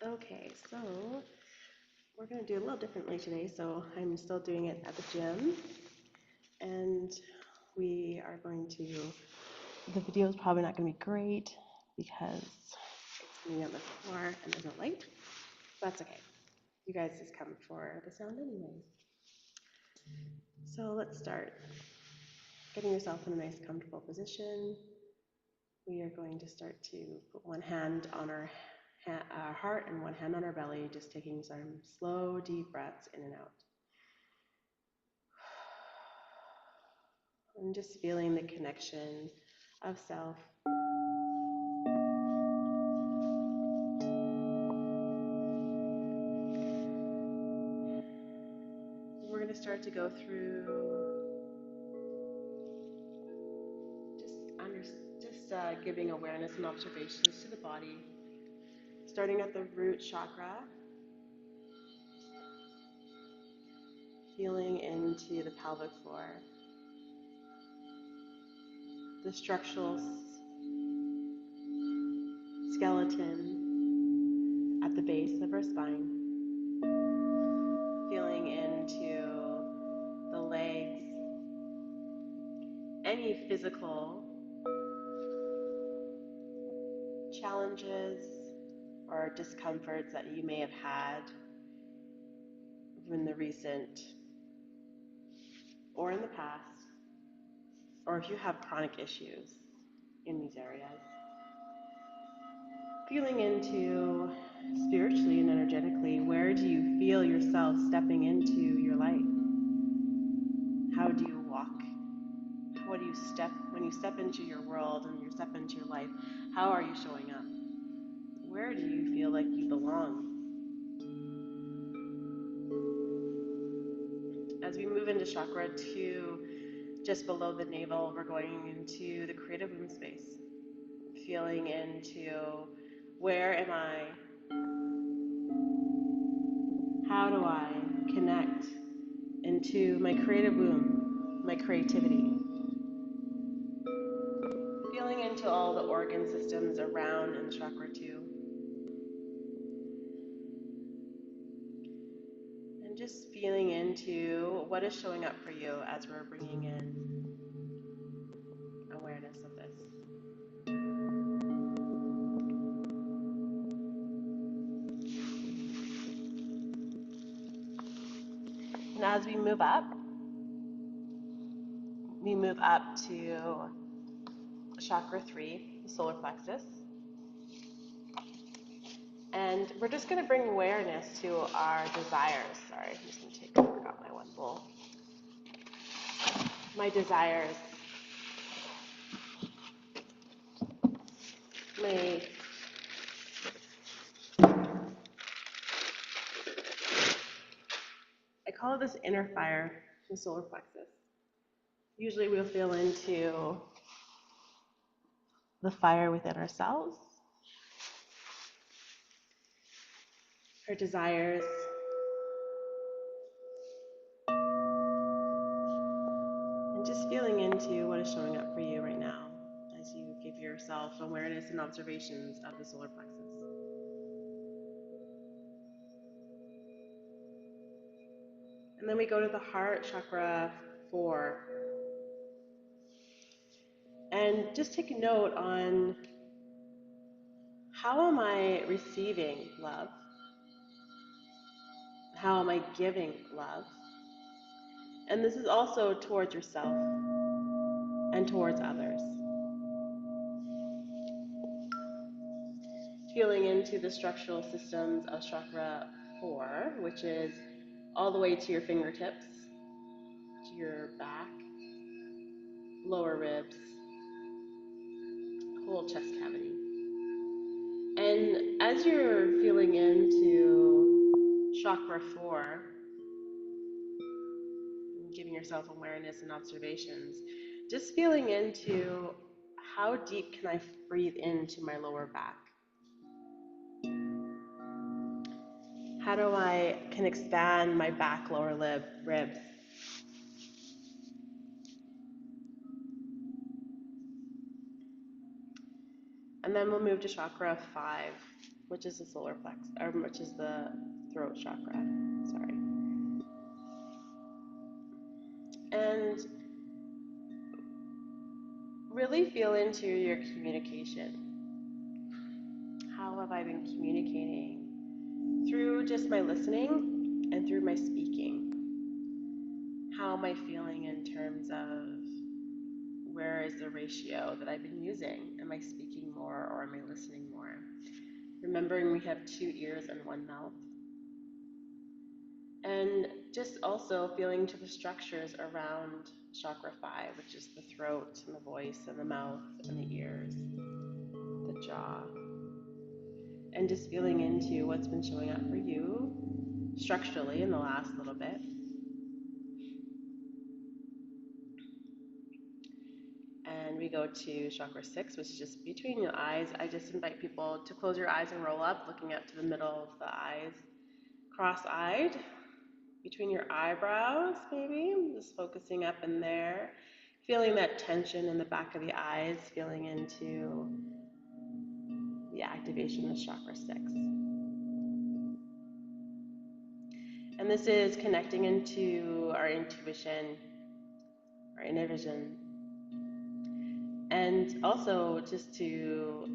Okay, so we're going to do a little differently today. So I'm still doing it at the gym, and we are going to, the video is probably not going to be great because it's going to be on the floor and there's no light, but that's okay. You guys just come for the sound anyways. So let's start. Getting yourself in a nice comfortable position. We are going to start to put one hand on our heart and one hand on our belly, just taking some slow, deep breaths in and out. And just feeling the connection of self. We're going to start to go through just giving awareness and observations to the body, starting at the root chakra, feeling into the pelvic floor, the structural skeleton at the base of our spine, feeling into the legs, any physical challenges or discomforts that you may have had in the recent or in the past, or if you have chronic issues in these areas. Feeling into spiritually and energetically, where do you feel yourself stepping into your light? How do you walk? What do you step, when you step into your world and you step into your life, how are you showing up? Where do you feel like you belong? As we move into chakra 2, just below the navel, we're going into the creative womb space. Feeling into, where am I? How do I connect into my creative womb, my creativity? Feeling into all the organ systems around in chakra 2. And just feeling into what is showing up for you as we're bringing in awareness of this. And as we move up to chakra 3, the solar plexus. And we're just going to bring awareness to our desires. Sorry, I'm just going to I forgot my one bowl. My desires. I call it this inner fire, the solar plexus. Usually we'll feel into the fire within ourselves, our desires, and just feeling into what is showing up for you right now as you give yourself awareness and observations of the solar plexus. And then we go to the heart, chakra 4. And just take a note on, how am I receiving love? How am I giving love? And this is also towards yourself and towards others. Feeling into the structural systems of chakra 4, which is all the way to your fingertips, to your back, lower ribs, whole chest cavity. And as you're feeling into chakra 4, giving yourself awareness and observations, just feeling into, how deep can I breathe into my lower back? How do I can expand my back lower ribs? And then we'll move to chakra 5. which is the solar plexus, or which is the throat chakra. Sorry. And really feel into your communication. How have I been communicating? Through just my listening and through my speaking. How am I feeling in terms of where is the ratio that I've been using? Am I speaking more or am I listening more? Remembering we have 2 ears and 1 mouth. And just also feeling to the structures around chakra 5, which is the throat and the voice and the mouth and the ears, the jaw. And just feeling into what's been showing up for you structurally in the last little bit. And we go to chakra 6, which is just between your eyes. I just invite people to close your eyes and roll up, looking up to the middle of the eyes, cross-eyed, between your eyebrows maybe, just focusing up in there, feeling that tension in the back of the eyes, feeling into the activation of chakra 6. And this is connecting into our intuition, our inner vision, and also just to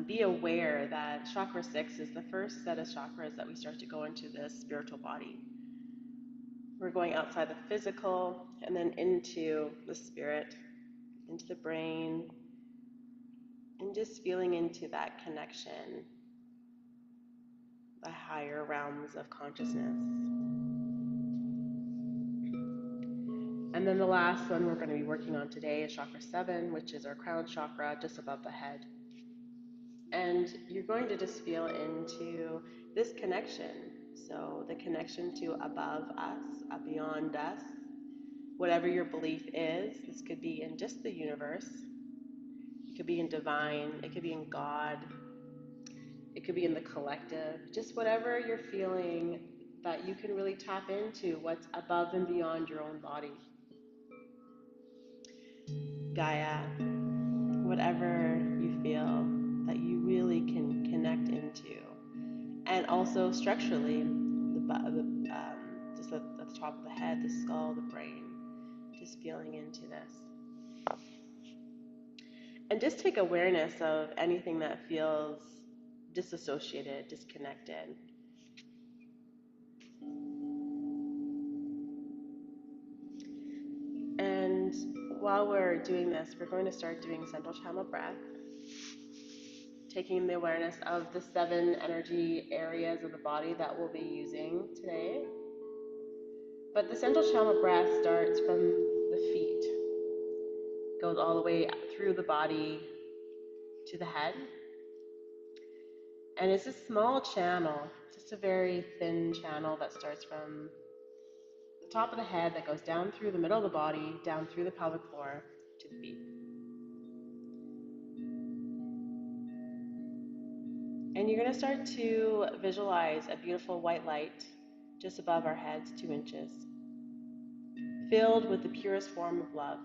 be aware that chakra 6 is the first set of chakras that we start to go into the spiritual body. We're going outside the physical and then into the spirit, into the brain, and just feeling into that connection, the higher realms of consciousness. And then the last one we're going to be working on today is chakra 7, which is our crown chakra just above the head. And you're going to just feel into this connection. So the connection to above us, beyond us, whatever your belief is. This could be in just the universe. It could be in divine. It could be in God. It could be in the collective. Just whatever you're feeling that you can really tap into what's above and beyond your own body. Gaia, whatever you feel that you really can connect into. And also structurally, just at the top of the head, the skull, the brain, just feeling into this. And just take awareness of anything that feels disassociated, disconnected. And while we're doing this, we're going to start doing central channel breath, taking the awareness of the 7 energy areas of the body that we'll be using today. But the central channel breath starts from the feet, goes all the way through the body to the head. And it's a small channel, just a very thin channel that starts from the top of the head that goes down through the middle of the body, down through the pelvic floor to the feet. And you're going to start to visualize a beautiful white light just above our heads, 2 inches, filled with the purest form of love,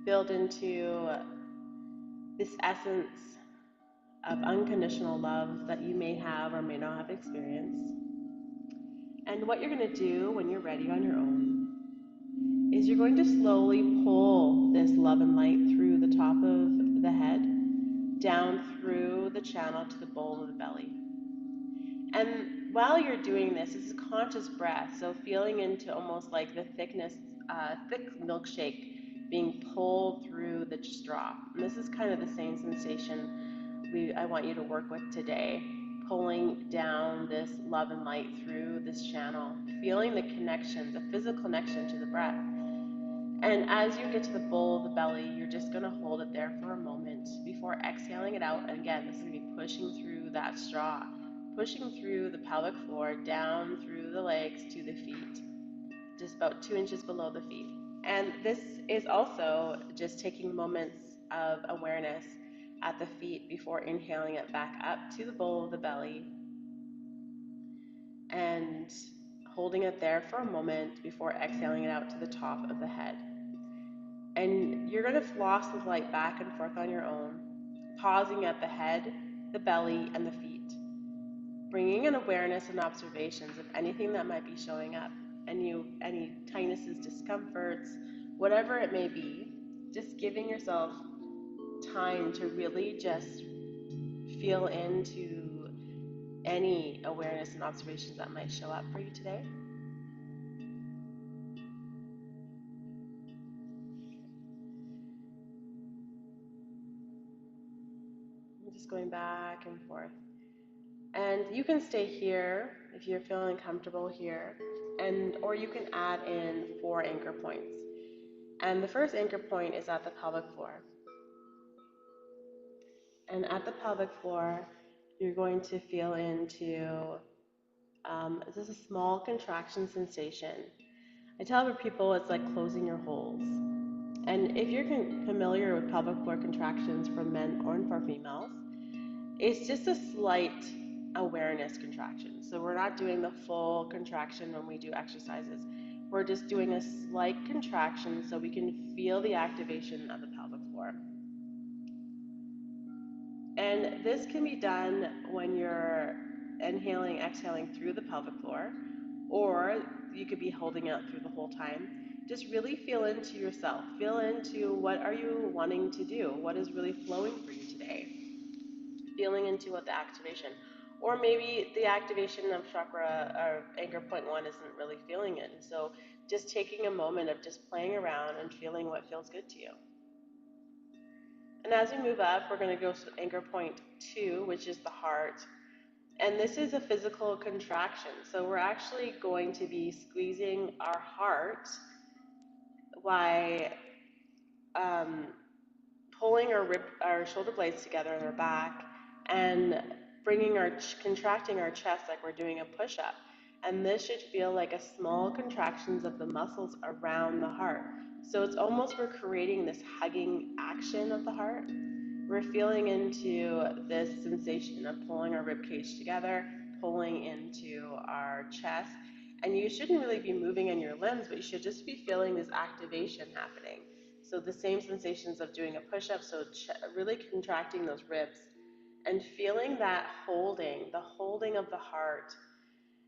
filled into this essence of unconditional love that you may have or may not have experienced. And what you're going to do when you're ready on your own is you're going to slowly pull this love and light through the top of the head, down through the channel to the bowl of the belly. And while you're doing this, this is conscious breath, so feeling into almost like the thick milkshake being pulled through the straw. And this is kind of the same sensation I want you to work with today, pulling down this love and light through this channel, feeling the connection, the physical connection to the breath. And as you get to the bowl of the belly, you're just going to hold it there for a moment before exhaling it out. And again, this is going to be pushing through that straw, pushing through the pelvic floor, down through the legs to the feet, just about 2 inches below the feet. And this is also just taking moments of awareness at the feet before inhaling it back up to the bowl of the belly and holding it there for a moment before exhaling it out to the top of the head. And you're going to floss with light back and forth on your own, pausing at the head, the belly, and the feet. Bringing an awareness and observations of anything that might be showing up, any tightnesses, discomforts, whatever it may be, just giving yourself time to really just feel into any awareness and observations that might show up for you today. I'm just going back and forth. And you can stay here if you're feeling comfortable here, or you can add in 4 anchor points. And the first anchor point is at the pelvic floor. And at the pelvic floor, you're going to feel into this is a small contraction sensation. I tell other people it's like closing your holes. And if you're familiar with pelvic floor contractions for men or for females, it's just a slight awareness contraction. So we're not doing the full contraction when we do exercises. We're just doing a slight contraction so we can feel the activation of the pelvic floor. And this can be done when you're inhaling, exhaling through the pelvic floor, or you could be holding it through the whole time. Just really feel into yourself. Feel into what are you wanting to do? What is really flowing for you today? Feeling into what the activation. Or maybe the activation of chakra or anchor point 1 isn't really feeling it. And so just taking a moment of just playing around and feeling what feels good to you. And as we move up, we're going to go to anchor point 2, which is the heart. And this is a physical contraction. So we're actually going to be squeezing our heart by pulling our shoulder blades together in our back and contracting our chest like we're doing a push-up. And this should feel like a small contractions of the muscles around the heart. So it's almost we're creating this hugging action of the heart. We're feeling into this sensation of pulling our rib cage together, pulling into our chest. And you shouldn't really be moving in your limbs, but you should just be feeling this activation happening. So the same sensations of doing a push-up, so really contracting those ribs and feeling that the holding of the heart.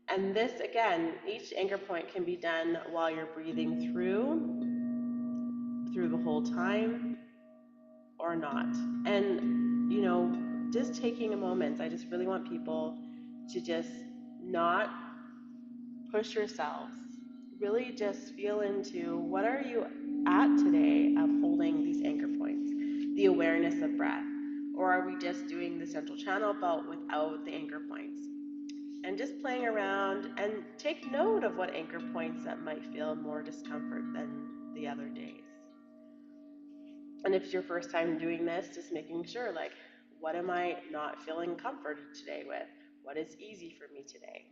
And this, again, each anchor point can be done while you're breathing through the whole time or not. And, just taking a moment, I just really want people to just not push yourselves. Really just feel into what are you at today of holding these anchor points, the awareness of breath, or are we just doing the central channel belt without the anchor points? And just playing around and take note of what anchor points that might feel more discomfort than the other days. And if it's your first time doing this, just making sure, like, what am I not feeling comforted today with? What is easy for me today?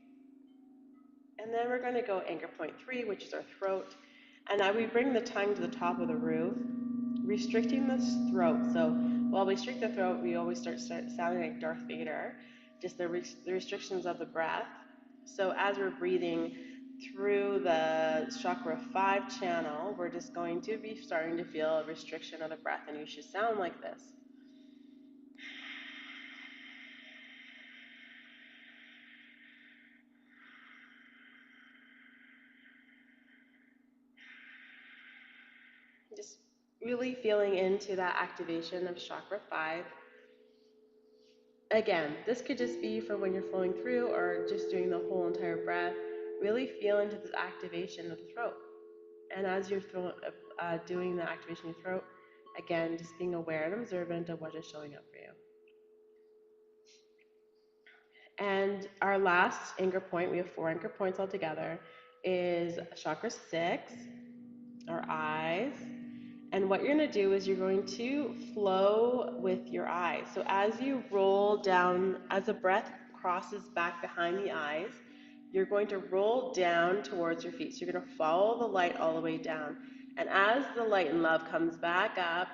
And then we're going to go anchor point 3, which is our throat. And now we bring the tongue to the top of the roof, restricting the throat. So while we restrict the throat, we always start sounding like Darth Vader, just the restrictions of the breath. So as we're breathing through the chakra 5 channel, we're just going to be starting to feel a restriction of the breath, and you should sound like this. Just really feeling into that activation of chakra 5. Again, this could just be for when you're flowing through or just doing the whole entire breath. Really feel into this activation of the throat. And as you're doing the activation of your throat, again, just being aware and observant of what is showing up for you. And our last anchor point, we have 4 anchor points altogether, is chakra 6, our eyes. And what you're going to do is you're going to flow with your eyes. So as you roll down, as the breath crosses back behind the eyes, you're going to roll down towards your feet. So you're going to follow the light all the way down. And as the light and love comes back up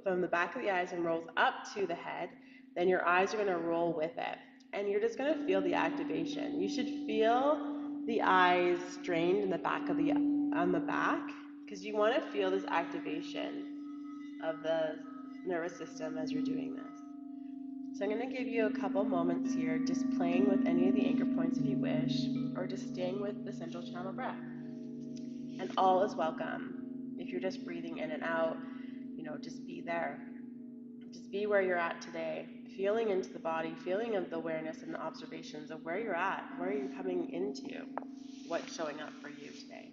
from the back of the eyes and rolls up to the head, then your eyes are going to roll with it. And you're just going to feel the activation. You should feel the eyes strained in the back on the back, because you want to feel this activation of the nervous system as you're doing this. So I'm going to give you a couple moments here just playing with any of the anchor points if you wish, or just staying with the central channel breath. And all is welcome. If you're just breathing in and out, just be there. Just be where you're at today, feeling into the body, feeling of the awareness and the observations of where you're at, where you're coming into, what's showing up for you today.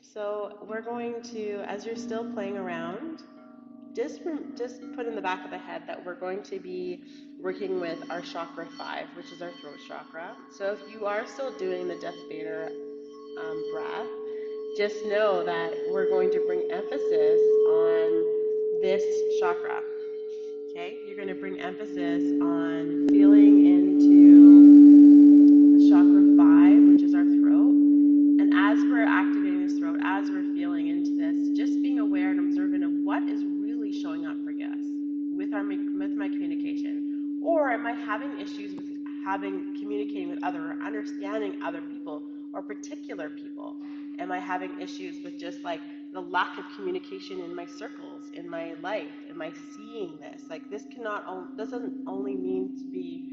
So we're going to, as you're still playing around, just put in the back of the head that we're going to be working with our chakra 5, which is our throat chakra. So if you are still doing the Death Vader breath, just know that we're going to bring emphasis on this chakra. Okay, you're going to bring emphasis on feeling into the chakra 5, which is our throat. And as we're activating this throat, as we're feeling into this, just being aware and observant of what is really showing up for us with my communication. Or am I having issues with communicating with other, or understanding other people or particular people? Am I having issues with just like the lack of communication in my circles, in my life? Am I seeing this? Like this doesn't only mean to be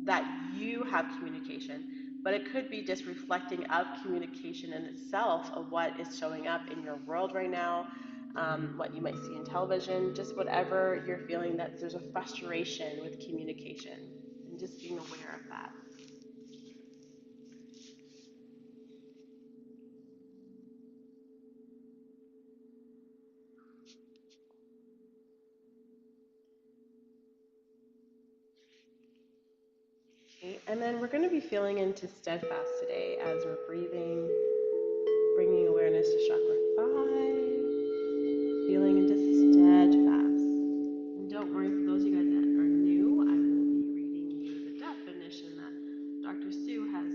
that you have communication, but it could be just reflecting of communication in itself of what is showing up in your world right now, what you might see in television, just whatever you're feeling that there's a frustration with communication, and just being aware of that. Okay, and then we're going to be feeling into steadfast today as we're breathing, bringing awareness to chakra 5, feeling into steadfast. And don't worry, for those of you guys that are new, I will be reading you the definition that Dr. Sue has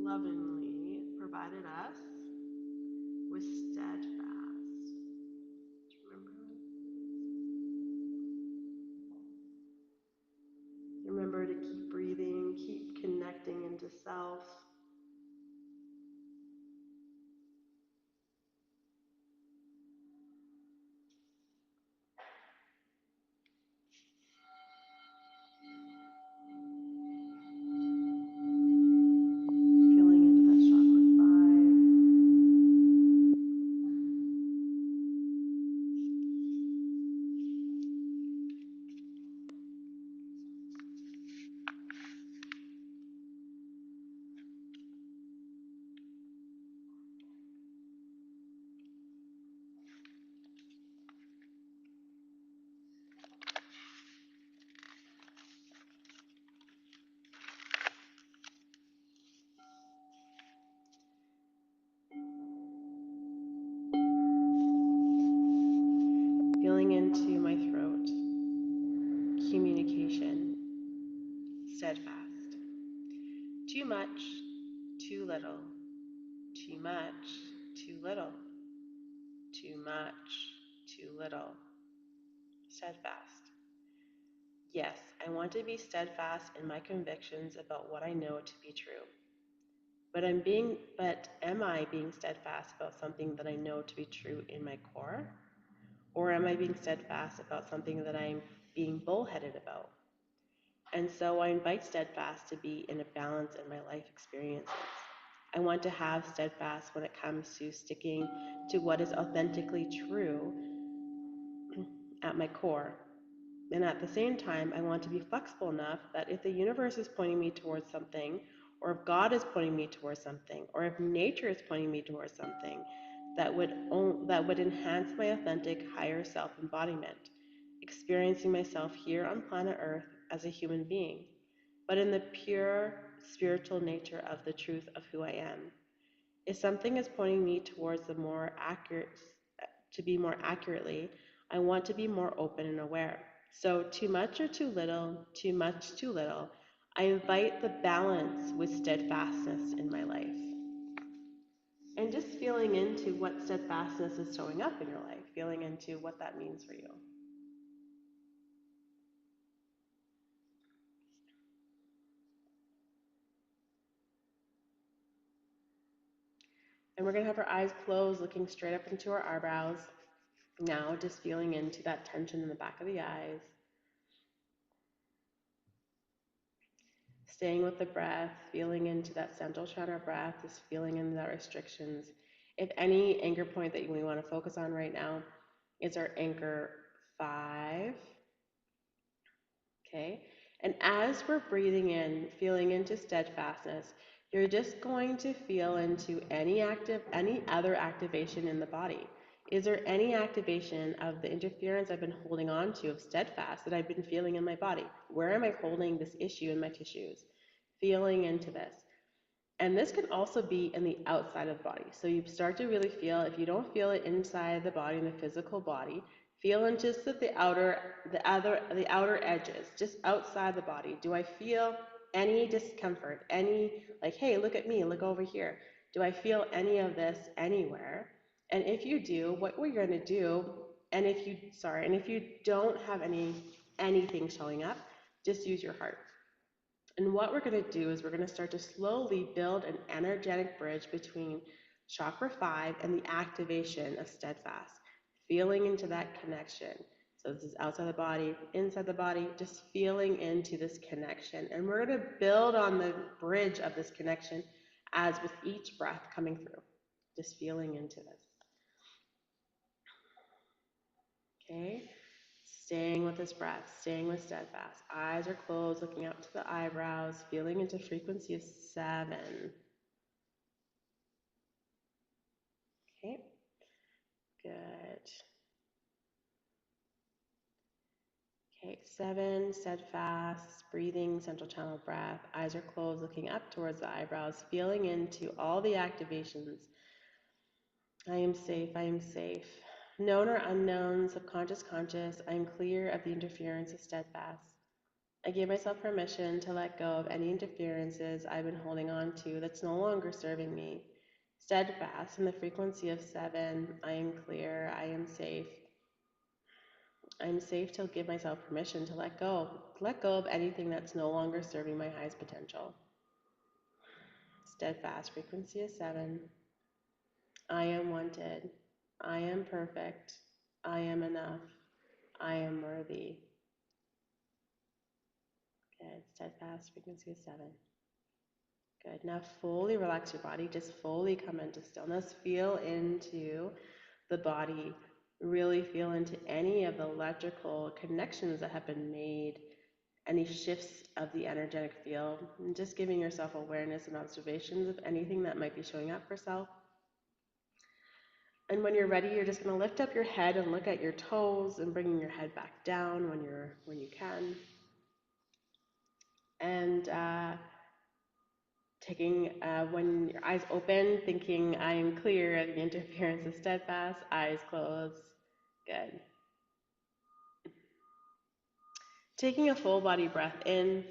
lovingly provided us with steadfast. Remember to keep breathing, keep connecting into self. Feeling into that chakra 5. Feeling into my throat, communication, steadfast. Too much, too little, too much, too little, too much, too little, steadfast. Yes, I want to be steadfast in my convictions about what I know to be true. But am I being steadfast about something that I know to be true in my core? Or am I being steadfast about something that I'm being bullheaded about? And so I invite steadfast to be in a balance in my life experiences. I want to have steadfast when it comes to sticking to what is authentically true at my core. And at the same time, I want to be flexible enough that if the universe is pointing me towards something, or if God is pointing me towards something, or if nature is pointing me towards something, that would enhance my authentic higher self embodiment, experiencing myself here on planet Earth as a human being, but in the pure spiritual nature of the truth of who I am. If something is pointing me towards to be more accurately, I want to be more open and aware. So too much or too little, too much, too little, I invite the balance with steadfastness in my life. And just feeling into what steadfastness is showing up in your life, feeling into what that means for you. And we're going to have our eyes closed, looking straight up into our eyebrows. Now just feeling into that tension in the back of the eyes. Staying with the breath, feeling into that central chakra breath, just feeling into that restrictions. If any anchor point that we want to focus on right now is our anchor 5. Okay, and as we're breathing in, feeling into steadfastness, you're just going to feel into any other activation in the body. Is there any activation of the interference I've been holding on to of steadfast that I've been feeling in my body? Where am I holding this issue in my tissues? Feeling into this. And this can also be in the outside of the body. So you start to really feel, if you don't feel it inside the body, in the physical body, feel in just at the outer edges, just outside the body. Do I feel any discomfort? Any, like, hey, look at me, look over here. Do I feel any of this anywhere? And if you do, what we're going to do, and if you don't have anything showing up, just use your heart. And what we're going to do is we're going to start to slowly build an energetic bridge between chakra 5 and the activation of steadfast, feeling into that connection. So this is outside the body, inside the body, just feeling into this connection. And we're going to build on the bridge of this connection as with each breath coming through, just feeling into this. Okay? Staying with this breath, staying with steadfast. Eyes are closed, looking up to the eyebrows, feeling into frequency of 7. Okay, good. Okay, 7, steadfast, breathing, central channel breath. Eyes are closed, looking up towards the eyebrows, feeling into all the activations. I am safe, I am safe. Known or unknown, subconscious, conscious, I am clear of the interference of steadfast. I give myself permission to let go of any interferences I've been holding on to that's no longer serving me. Steadfast in the frequency of 7, I am clear, I am safe. I'm safe to give myself permission to let go of anything that's no longer serving my highest potential. Steadfast, frequency of 7. I am wanted. I am perfect. I am enough. I am worthy. Good. Steadfast, frequency of 7. Good. Now fully relax your body. Just fully come into stillness. Feel into the body. Really feel into any of the electrical connections that have been made, any shifts of the energetic field, and just giving yourself awareness and observations of anything that might be showing up for self. And when you're ready, you're just going to lift up your head and look at your toes and bringing your head back down when you can. And taking, when your eyes open, thinking I am clear of the interference is steadfast, eyes closed. Good. Taking a full body breath in,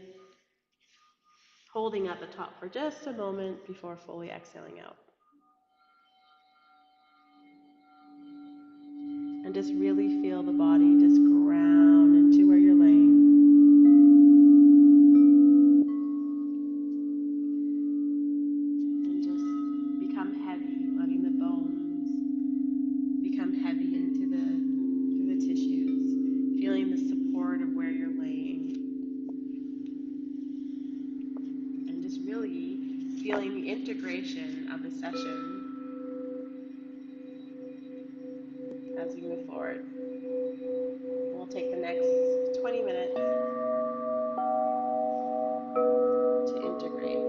holding at the top for just a moment before fully exhaling out. And just really feel the body just ground into where you're laying. And just become heavy, letting the bones become heavy into through the tissues, feeling the support of where you're laying. And just really feeling the integration of the session as we move forward. We'll take the next 20 minutes to integrate.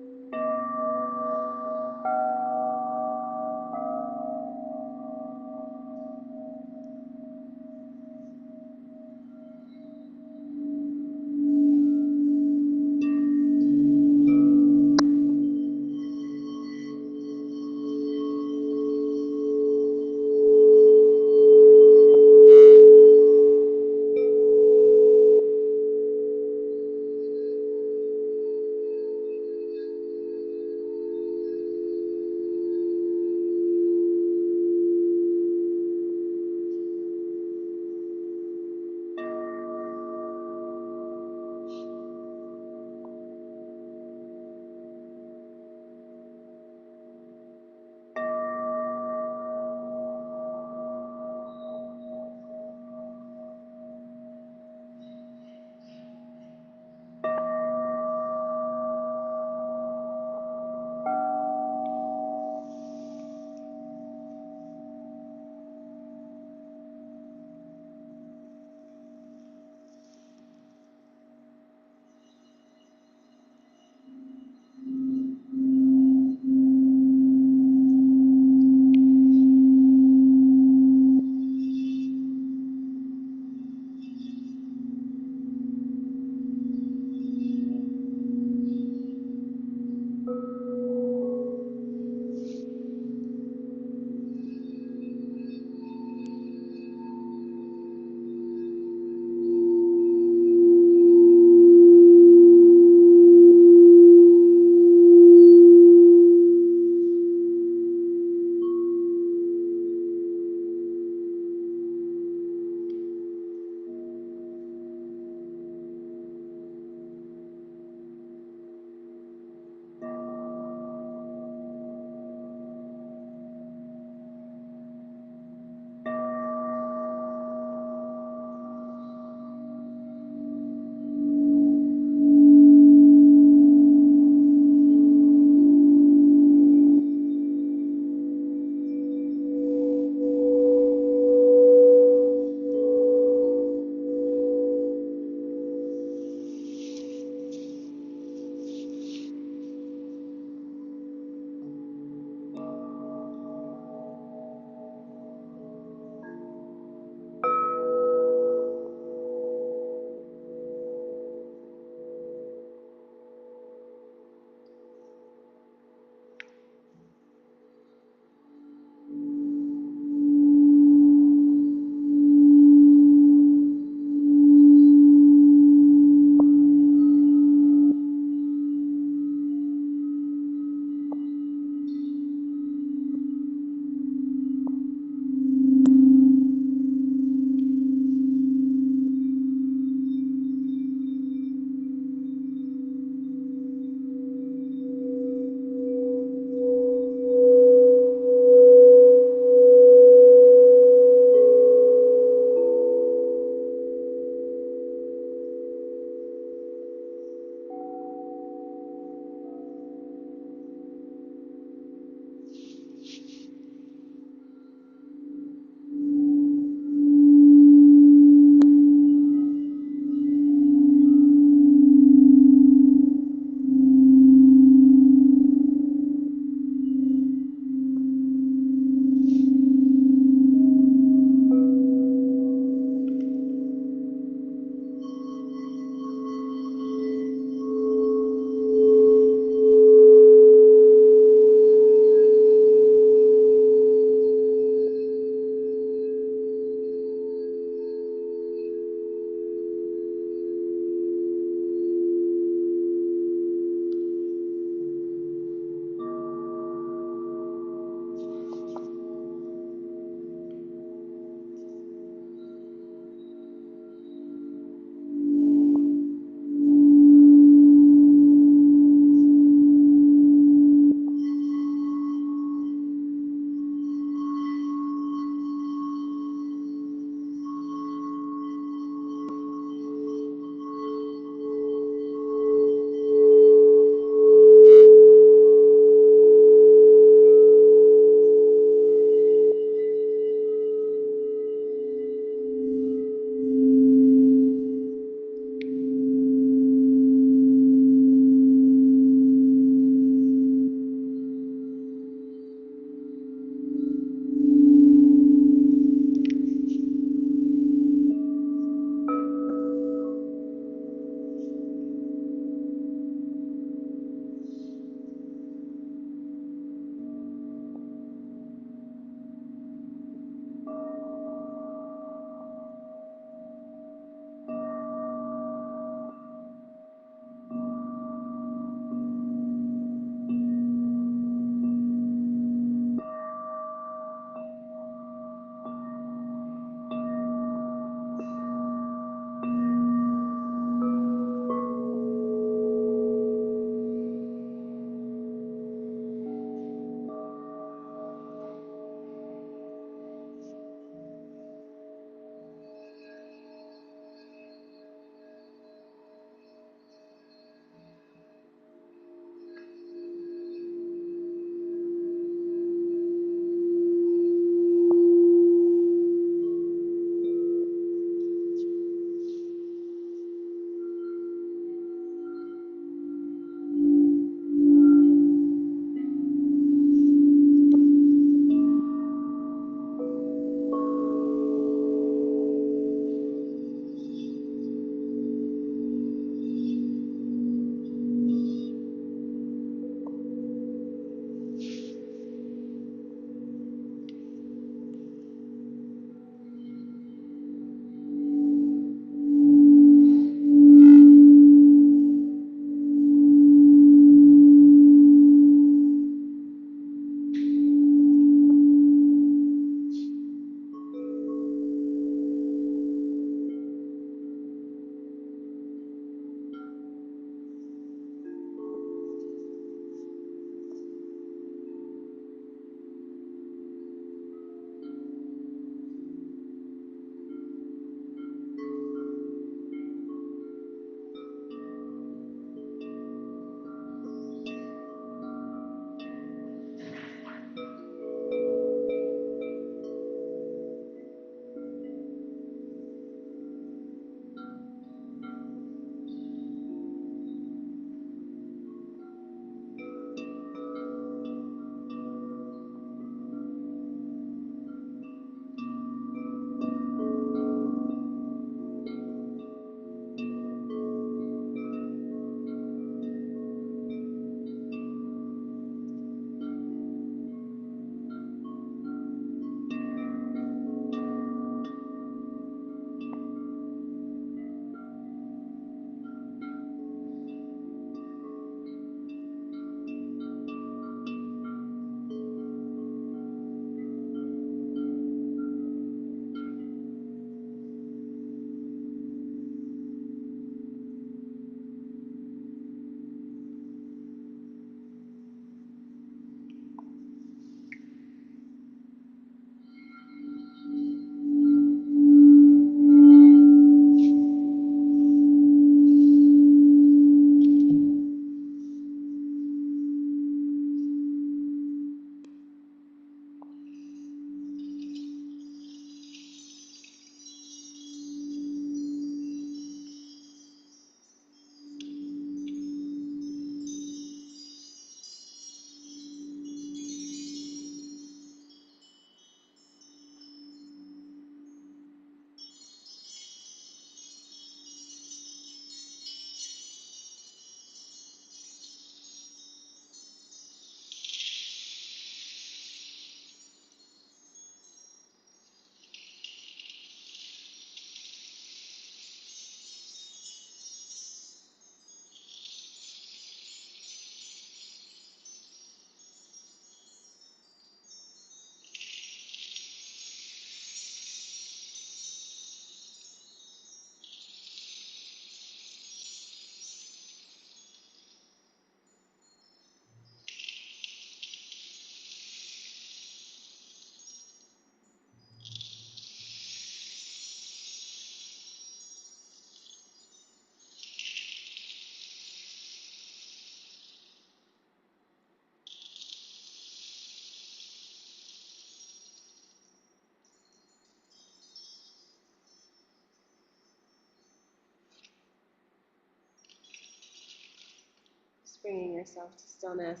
bringing yourself to stillness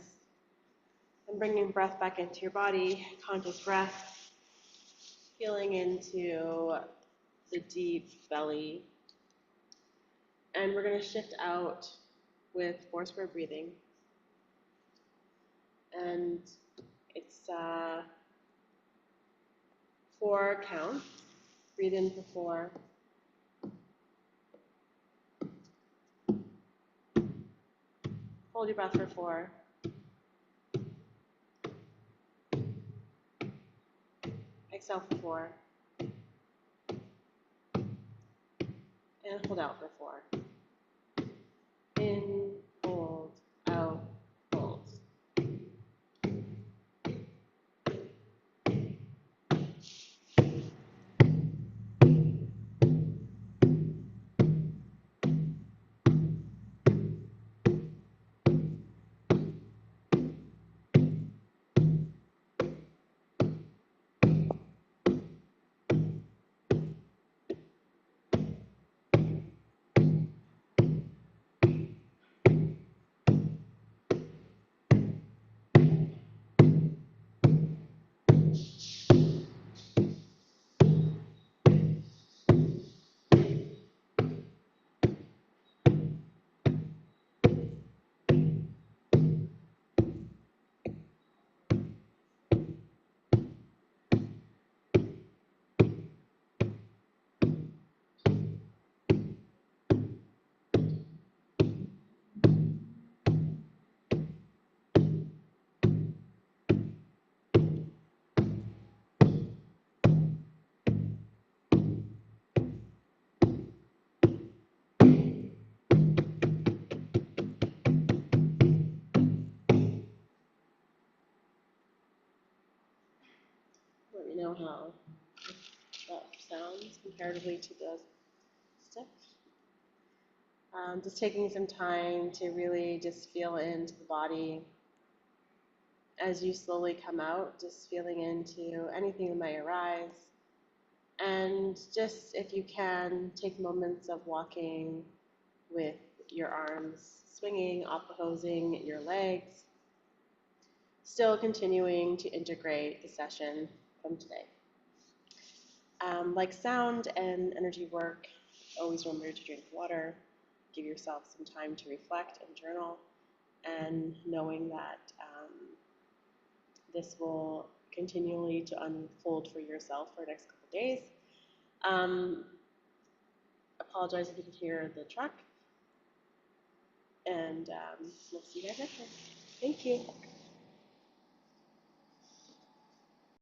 and bringing breath back into your body, conscious breath, feeling into the deep belly. And we're going to shift out with 4 square breathing. And it's 4 counts. Breathe in for 4. Hold your breath for 4. Exhale for 4. And hold out for 4. In, hold, out, hold. Let me know how that sounds comparatively to the stick. Just taking some time to really just feel into the body as you slowly come out, just feeling into anything that might arise. And just, if you can, take moments of walking with your arms swinging, opposing your legs, still continuing to integrate the session from today. Like sound and energy work, always remember to drink water, give yourself some time to reflect and journal, and knowing that this will continually to unfold for yourself for the next couple of days. Apologize if you can hear the truck, and we'll see you guys next time. Thank you.